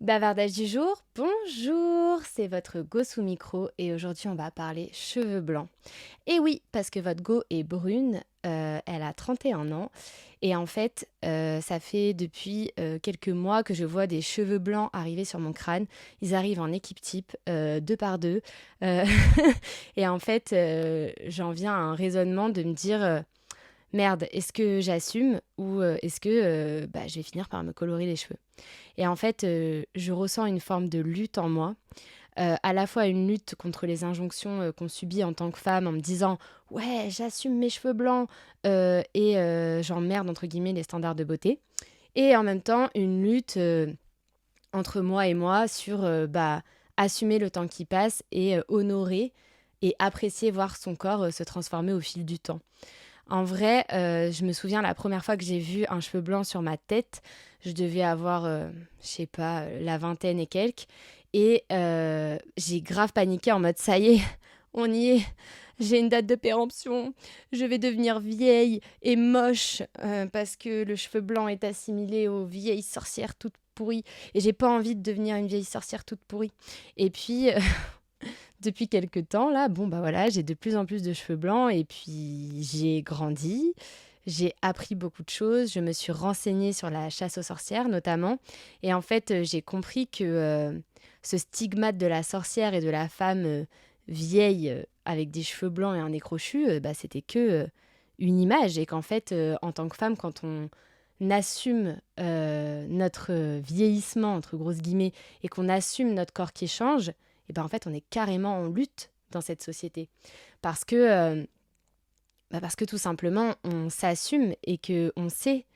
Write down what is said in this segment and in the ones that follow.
Bavardage du jour, bonjour, c'est votre Go sous micro et aujourd'hui on va parler cheveux blancs. Et oui, parce que votre Go est brune, elle a 31 ans et en fait ça fait depuis quelques mois que je vois des cheveux blancs arriver sur mon crâne. Ils arrivent en équipe type, deux par deux. Euh, et en fait j'en viens à un raisonnement de me dire... Merde, est-ce que j'assume ou est-ce que je vais finir par me colorer les cheveux. Et en fait, je ressens une forme de lutte en moi, à la fois une lutte contre les injonctions qu'on subit en tant que femme en me disant ouais, j'assume mes cheveux blancs et j'emmerde entre guillemets les standards de beauté. Et en même temps, une lutte entre moi et moi sur assumer le temps qui passe et honorer et apprécier voir son corps se transformer au fil du temps. En vrai, je me souviens la première fois que j'ai vu un cheveu blanc sur ma tête, je devais avoir, je sais pas, la vingtaine et quelques. Et j'ai grave paniqué en mode ça y est, on y est, j'ai une date de péremption, je vais devenir vieille et moche parce que le cheveu blanc est assimilé aux vieilles sorcières toutes pourries. Et j'ai pas envie de devenir une vieille sorcière toute pourrie. Et puis, depuis quelques temps, là, bon, bah voilà, j'ai de plus en plus de cheveux blancs et puis j'ai grandi, j'ai appris beaucoup de choses, je me suis renseignée sur la chasse aux sorcières notamment. Et en fait, j'ai compris que ce stigmate de la sorcière et de la femme vieille avec des cheveux blancs et un nez crochu, c'était que une image. Et qu'en fait, en tant que femme, quand on assume notre vieillissement, entre grosses guillemets, et qu'on assume notre corps qui change, et ben en fait, on est carrément en lutte dans cette société. Parce que, parce que tout simplement, on s'assume et qu'on sait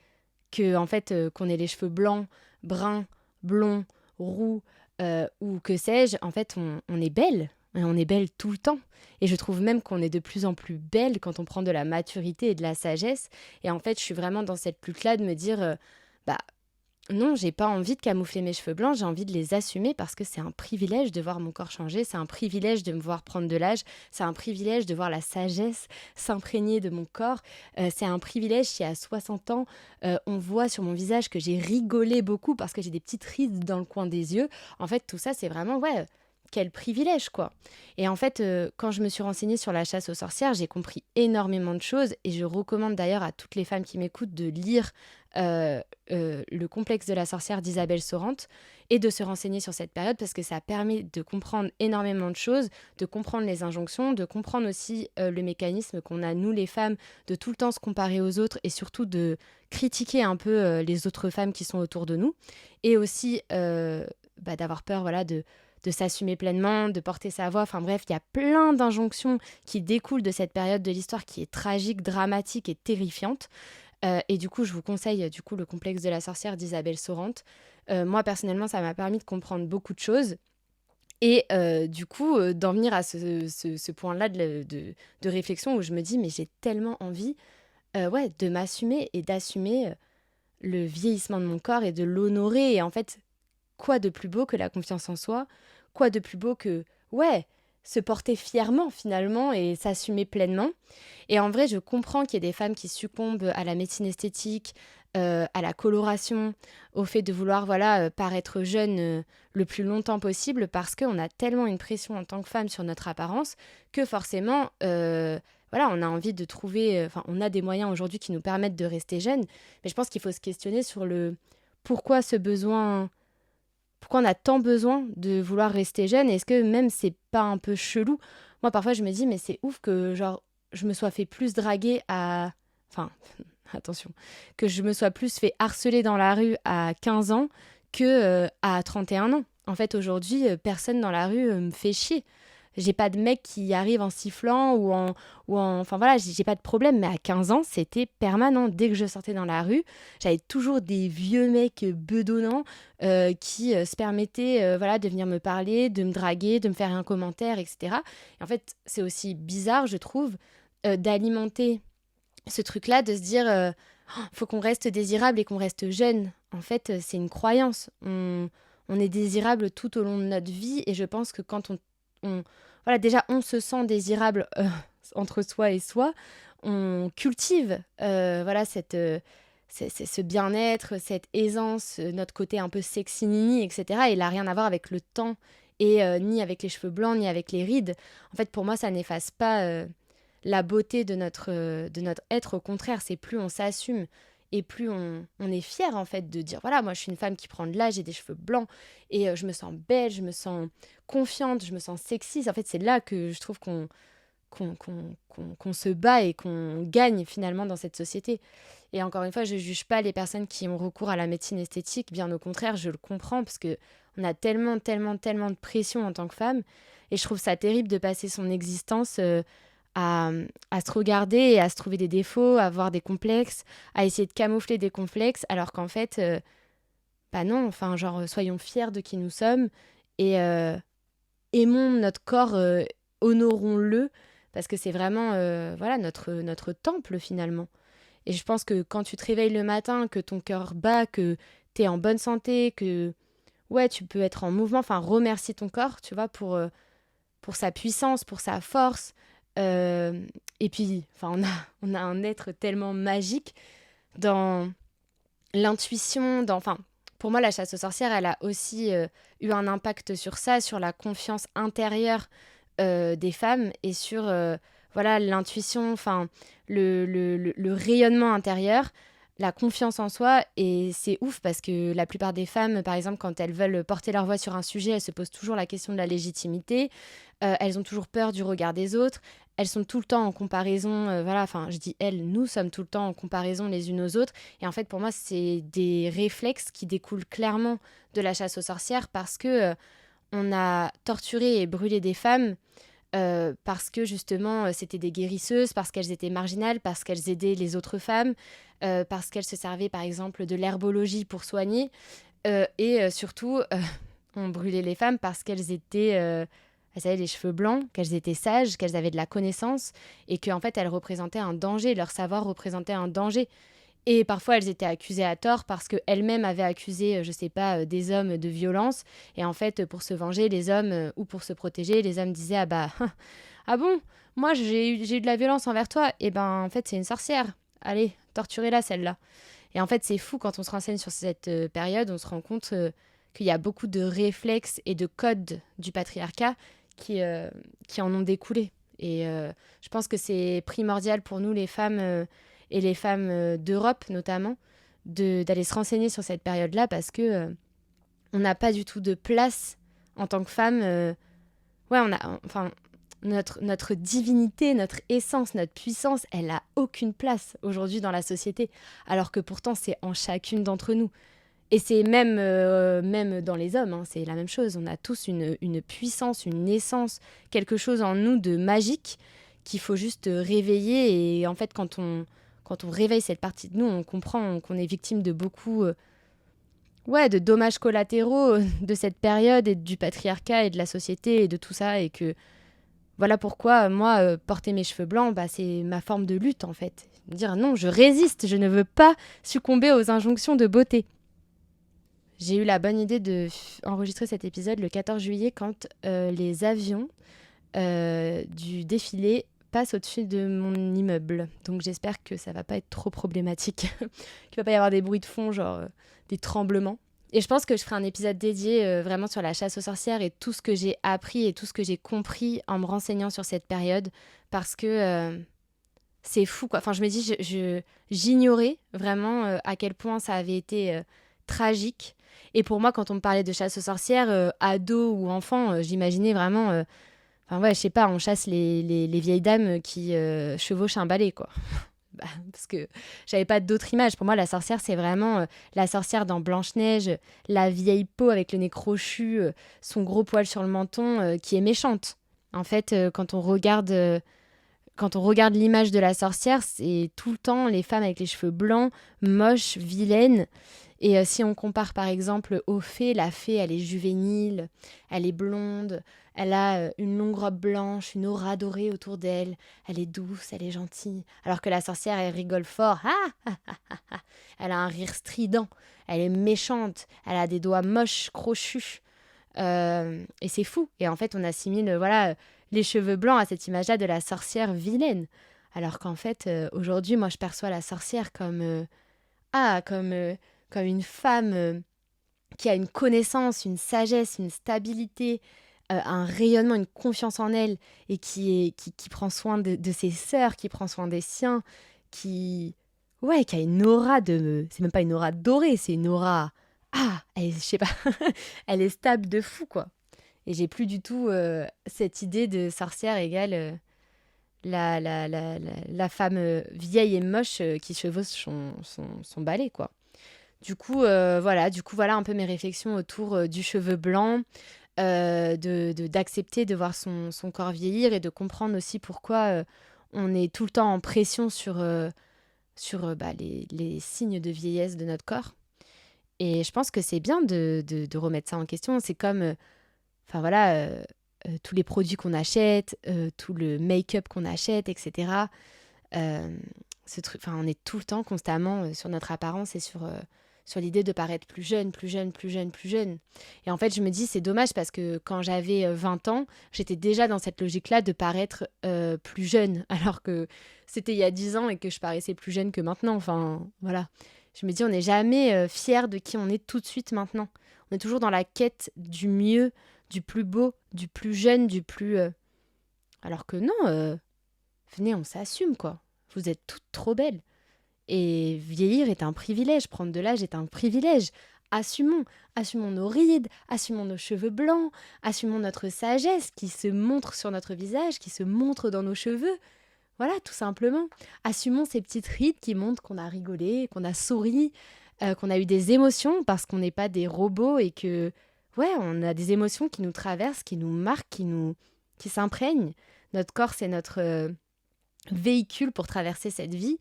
que, en fait, qu'on ait les cheveux blancs, bruns, blonds, roux ou que sais-je, en fait, on est belle. Et on est belle tout le temps. Et je trouve même qu'on est de plus en plus belle quand on prend de la maturité et de la sagesse. Et en fait, je suis vraiment dans cette lutte-là de me dire, bah, non, j'ai pas envie de camoufler mes cheveux blancs, j'ai envie de les assumer parce que c'est un privilège de voir mon corps changer, c'est un privilège de me voir prendre de l'âge, c'est un privilège de voir la sagesse s'imprégner de mon corps, c'est un privilège si à 60 ans, on voit sur mon visage que j'ai rigolé beaucoup parce que j'ai des petites rides dans le coin des yeux. En fait, tout ça, c'est vraiment, ouais, quel privilège, quoi. Et en fait, quand je me suis renseignée sur la chasse aux sorcières, j'ai compris énormément de choses et je recommande d'ailleurs à toutes les femmes qui m'écoutent de lire Le complexe de la sorcière d'Isabelle Sorante et de se renseigner sur cette période parce que ça permet de comprendre énormément de choses, de comprendre les injonctions, de comprendre aussi le mécanisme qu'on a, nous les femmes, de tout le temps se comparer aux autres et surtout de critiquer un peu les autres femmes qui sont autour de nous et aussi d'avoir peur voilà, de s'assumer pleinement, de porter sa voix. Enfin bref, il y a plein d'injonctions qui découlent de cette période de l'histoire qui est tragique, dramatique et terrifiante. Et du coup, je vous conseille le complexe de la sorcière d'Isabelle Sorante. Moi, personnellement, ça m'a permis de comprendre beaucoup de choses. Et d'en venir à ce point-là de réflexion où je me dis, mais j'ai tellement envie ouais, de m'assumer et d'assumer le vieillissement de mon corps et de l'honorer. Et en fait, quoi de plus beau que la confiance en soi? Quoi de plus beau que, ouais, se porter fièrement finalement et s'assumer pleinement? Et en vrai, je comprends qu'il y ait des femmes qui succombent à la médecine esthétique, à la coloration, au fait de vouloir voilà, paraître jeune le plus longtemps possible parce qu'on a tellement une pression en tant que femme sur notre apparence que forcément, voilà, on a envie de trouver... Enfin, on a des moyens aujourd'hui qui nous permettent de rester jeune, mais je pense qu'il faut se questionner sur le pourquoi ce besoin... Pourquoi on a tant besoin de vouloir rester jeune? Est-ce que même c'est pas un peu chelou? Moi, parfois, je me dis, mais c'est ouf que, genre, je me sois fait plus draguer à... Enfin, attention. Que je me sois plus fait harceler dans la rue à 15 ans que à 31 ans. En fait, aujourd'hui, personne dans la rue me fait chier. J'ai pas de mec qui arrive en sifflant enfin voilà, j'ai pas de problème. Mais à 15 ans, c'était permanent. Dès que je sortais dans la rue, j'avais toujours des vieux mecs bedonnants qui se permettaient voilà, de venir me parler, de me draguer, de me faire un commentaire, etc. Et en fait, c'est aussi bizarre, je trouve, d'alimenter ce truc-là, de se dire faut qu'on reste désirable et qu'on reste jeune. En fait, c'est une croyance. On est désirable tout au long de notre vie et je pense que quand voilà, déjà, on se sent désirable entre soi et soi, on cultive voilà, c'est ce bien-être, cette aisance, notre côté un peu sexy nini, et cetera. Il a rien à voir avec le temps et ni avec les cheveux blancs, ni avec les rides. En fait, pour moi, ça n'efface pas la beauté de notre être. Au contraire, c'est plus on s'assume et plus on est fier en fait de dire voilà, moi je suis une femme qui prend de l'âge, j'ai des cheveux blancs et je me sens belle, je me sens confiante, je me sens sexy. En fait, c'est là que je trouve qu'on se bat et qu'on gagne finalement dans cette société. Et encore une fois, je ne juge pas les personnes qui ont recours à la médecine esthétique, bien au contraire, je le comprends parce que on a tellement, tellement, tellement de pression en tant que femme. Et je trouve ça terrible de passer son existence à, à se regarder et à se trouver des défauts, à avoir des complexes, à essayer de camoufler des complexes, alors qu'en fait, bah non, enfin, genre, soyons fiers de qui nous sommes et aimons notre corps, honorons-le, parce que c'est vraiment voilà, notre temple finalement. Et je pense que quand tu te réveilles le matin, que ton cœur bat, que tu es en bonne santé, que ouais, tu peux être en mouvement, enfin remercie ton corps, tu vois, pour sa puissance, pour sa force. Euh, et puis, enfin, on a un être tellement magique dans l'intuition, enfin, pour moi, la chasse aux sorcières, elle a aussi eu un impact sur ça, sur la confiance intérieure des femmes et sur voilà l'intuition, enfin le rayonnement intérieur, la confiance en soi. Et c'est ouf parce que la plupart des femmes, par exemple, quand elles veulent porter leur voix sur un sujet, elles se posent toujours la question de la légitimité. Elles ont toujours peur du regard des autres. Elles sont tout le temps en comparaison, voilà, enfin je dis elles, nous sommes tout le temps en comparaison les unes aux autres. Et en fait pour moi c'est des réflexes qui découlent clairement de la chasse aux sorcières parce que on a torturé et brûlé des femmes parce que justement c'était des guérisseuses, parce qu'elles étaient marginales, parce qu'elles aidaient les autres femmes, parce qu'elles se servaient par exemple de l'herbologie pour soigner, et surtout on brûlait les femmes parce qu'elles étaient, elles avaient les cheveux blancs, qu'elles étaient sages, qu'elles avaient de la connaissance et qu'en fait elles représentaient un danger, leur savoir représentait un danger. Et parfois, elles étaient accusées à tort parce qu'elles-mêmes avaient accusé, je sais pas, des hommes de violence. Et en fait, pour se venger, les hommes, ou pour se protéger, les hommes disaient ah bah, ah bon, moi j'ai eu de la violence envers toi. Et ben, en fait, c'est une sorcière. Allez, torturez-la, celle-là. Et en fait, c'est fou quand on se renseigne sur cette période, on se rend compte qu'il y a beaucoup de réflexes et de codes du patriarcat qui en ont découlé. Et je pense que c'est primordial pour nous, les femmes et les femmes d'Europe notamment, d'aller se renseigner sur cette période-là parce que on n'a pas du tout de place en tant que femme. Ouais, enfin, notre divinité, notre essence, notre puissance, elle n'a aucune place aujourd'hui dans la société, alors que pourtant c'est en chacune d'entre nous. Et c'est même dans les hommes, hein, c'est la même chose. On a tous une puissance, une essence, quelque chose en nous de magique qu'il faut juste réveiller. Et en fait, quand on réveille cette partie de nous, on comprend qu'on est victime de beaucoup ouais, de dommages collatéraux de cette période et du patriarcat et de la société et de tout ça. Et que voilà pourquoi, moi, porter mes cheveux blancs, bah, c'est ma forme de lutte, en fait. Dire non, je résiste, je ne veux pas succomber aux injonctions de beauté. J'ai eu la bonne idée d'enregistrer cet épisode le 14 juillet quand les avions du défilé passent au-dessus de mon immeuble. Donc j'espère que ça va pas être trop problématique, qu'il va pas y avoir des bruits de fond, genre des tremblements. Et je pense que je ferai un épisode dédié vraiment sur la chasse aux sorcières et tout ce que j'ai appris et tout ce que j'ai compris en me renseignant sur cette période, parce que c'est fou, quoi. Enfin, je me dis, j'ignorais vraiment à quel point ça avait été tragique. Et pour moi, quand on me parlait de chasse aux sorcières, ado ou enfant, j'imaginais vraiment... Enfin ouais, je sais pas, on chasse les vieilles dames qui chevauchent un balai, quoi. Bah, parce que j'avais pas d'autre image. Pour moi, la sorcière, c'est vraiment la sorcière dans Blanche-Neige, la vieille peau avec le nez crochu, son gros poil sur le menton, qui est méchante. En fait, quand on regarde l'image de la sorcière, c'est tout le temps les femmes avec les cheveux blancs, moches, vilaines. Et si on compare par exemple aux fées, la fée, elle est juvénile, elle est blonde, elle a une longue robe blanche, une aura dorée autour d'elle, elle est douce, elle est gentille. Alors que la sorcière, elle rigole fort, elle a un rire strident, elle est méchante, elle a des doigts moches, crochus. Et c'est fou. Et en fait, on assimile voilà, les cheveux blancs à cette image-là de la sorcière vilaine. Alors qu'en fait, aujourd'hui, moi, je perçois la sorcière comme comme une femme qui a une connaissance, une sagesse, une stabilité, un rayonnement, une confiance en elle et qui prend soin de ses sœurs, qui prend soin des siens, qui, ouais, qui a une aura de... C'est même pas une aura dorée, c'est une aura... Ah, je sais pas, elle est stable de fou, quoi. Et j'ai plus du tout cette idée de sorcière égale la femme vieille et moche qui chevauche son balai, quoi. Du coup, voilà un peu mes réflexions autour du cheveu blanc, d'accepter de voir son corps vieillir et de comprendre aussi pourquoi on est tout le temps en pression sur les signes de vieillesse de notre corps. Et je pense que c'est bien de remettre ça en question. C'est comme, enfin voilà, tous les produits qu'on achète, tout le make-up qu'on achète, etc. Euh, on est tout le temps constamment sur notre apparence et sur l'idée de paraître plus jeune, plus jeune, plus jeune, plus jeune. Et en fait, je me dis, c'est dommage parce que quand j'avais 20 ans, j'étais déjà dans cette logique-là de paraître plus jeune, alors que c'était il y a 10 ans et que je paraissais plus jeune que maintenant. Enfin, voilà. Je me dis, on n'est jamais fier de qui on est tout de suite maintenant. On est toujours dans la quête du mieux, du plus beau, du plus jeune, du plus... Alors que non, venez, on s'assume, quoi. Vous êtes toutes trop belles. Et vieillir est un privilège, prendre de l'âge est un privilège. Assumons, assumons nos rides, assumons nos cheveux blancs, assumons notre sagesse qui se montre sur notre visage, qui se montre dans nos cheveux. Voilà, tout simplement. Assumons ces petites rides qui montrent qu'on a rigolé, qu'on a souri, qu'on a eu des émotions parce qu'on n'est pas des robots et que, ouais, on a des émotions qui nous traversent, qui nous marquent, qui s'imprègnent. Notre corps, c'est notre véhicule pour traverser cette vie.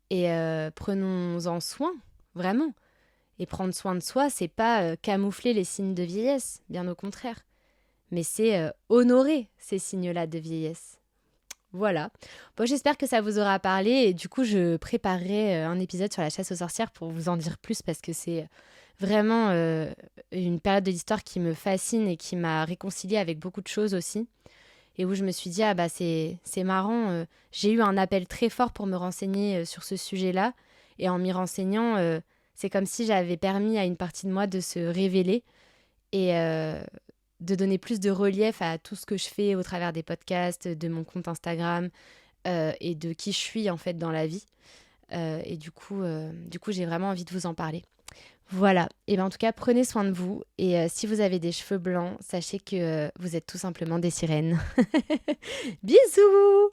Et prenons-en soin, vraiment. Et prendre soin de soi, c'est pas camoufler les signes de vieillesse, bien au contraire. Mais c'est honorer ces signes-là de vieillesse. Voilà. Bon, j'espère que ça vous aura parlé. Et du coup, je préparerai un épisode sur la chasse aux sorcières pour vous en dire plus parce que c'est vraiment une période de l'histoire qui me fascine et qui m'a réconciliée avec beaucoup de choses aussi. Et où je me suis dit, ah bah c'est marrant, j'ai eu un appel très fort pour me renseigner sur ce sujet-là. Et en m'y renseignant, c'est comme si j'avais permis à une partie de moi de se révéler et de donner plus de relief à tout ce que je fais au travers des podcasts, de mon compte Instagram et de qui je suis en fait dans la vie. Et du coup, j'ai vraiment envie de vous en parler. Voilà, et bien en tout cas, prenez soin de vous. Et si vous avez des cheveux blancs, sachez que vous êtes tout simplement des sirènes. Bisous!